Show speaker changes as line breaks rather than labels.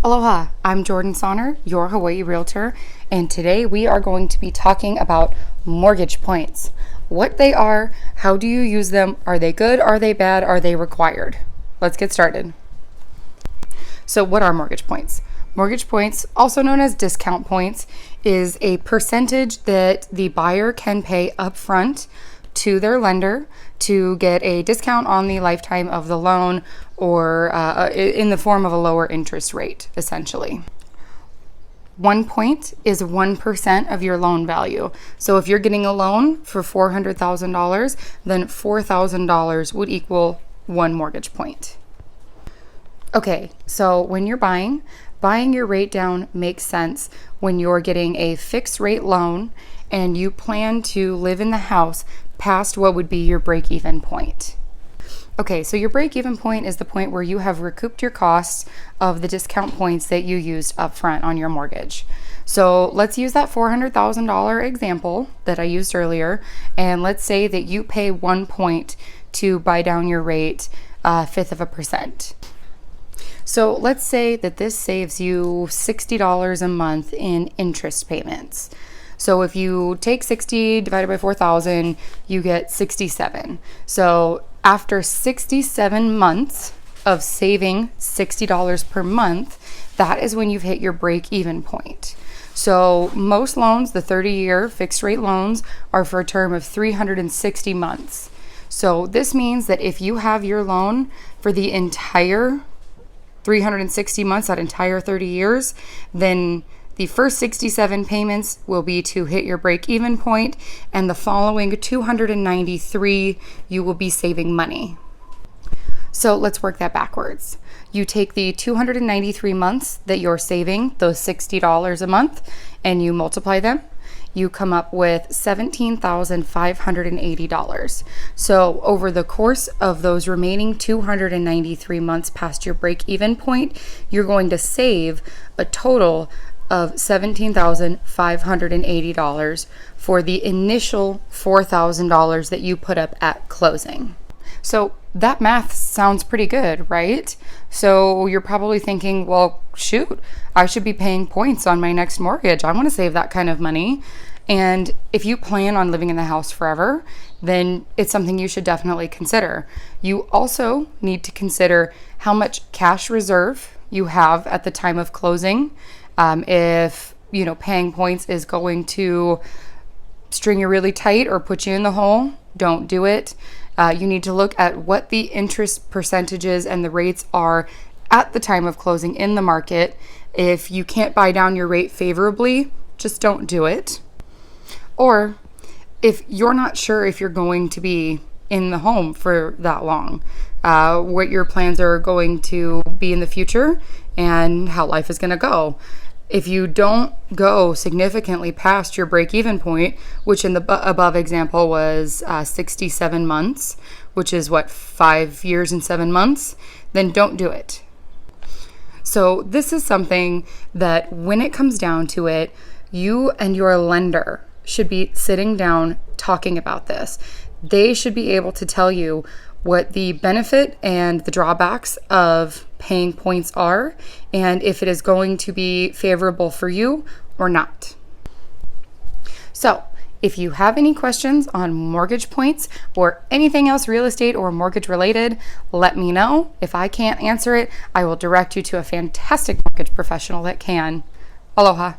Aloha, I'm Jordan Sonner, your Hawaii Realtor, and today we are going to be talking about mortgage points. What they are, how do you use them, are they good, are they bad, are they required? Let's get started. So what are mortgage points? Mortgage points, also known as discount points, is a percentage that the buyer can pay upfront to their lender to get a discount on the lifetime of the loan, or in the form of a lower interest rate, essentially. 1 point is 1% of your loan value. So if you're getting a loan for $400,000, then $4,000 would equal 1 mortgage point. Okay, so when you're buying your rate down makes sense when you're getting a fixed rate loan and you plan to live in the house past what would be your break-even point. Okay, so your break-even point is the point where you have recouped your costs of the discount points that you used upfront on your mortgage. So let's use that $400,000 example that I used earlier, and let's say that you pay 1 point to buy down your rate 1/5 of a percent. So let's say that this saves you $60 a month in interest payments. So if you take 60 divided by 4,000, you get 67. So after 67 months of saving $60 per month, that is when you've hit your break-even point. So most loans, the 30-year fixed rate loans, are for a term of 360 months. So this means that if you have your loan for the entire 360 months, that entire 30 years, then the first 67 payments will be to hit your break-even point, and the following 293, you will be saving money. So let's work that backwards. You take the 293 months that you're saving, those $60 a month, and you multiply them. You come up with $17,580. So over the course of those remaining 293 months past your break-even point, you're going to save a total of $17,580 for the initial $4,000 that you put up at closing. So that math sounds pretty good, right? So you're probably thinking, well, shoot, I should be paying points on my next mortgage. I want to save that kind of money. And if you plan on living in the house forever, then it's something you should definitely consider. You also need to consider how much cash reserve you have at the time of closing. If paying points is going to string you really tight or put you in the hole, don't do it. You need to look at what the interest percentages and the rates are at the time of closing in the market. If you can't buy down your rate favorably, just don't do it. Or if you're not sure if you're going to be in the home for that long, what your plans are going to be in the future and how life is going to go. If you don't go significantly past your break-even point, which in the above example was 67 months, which is 5 years and 7 months, then don't do it. So this is something that when it comes down to it, you and your lender should be sitting down talking about this. They should be able to tell you what the benefit and the drawbacks of paying points are, and if it is going to be favorable for you or not. So if you have any questions on mortgage points or anything else real estate or mortgage related, let me know. If I can't answer it, I will direct you to a fantastic mortgage professional that can. Aloha.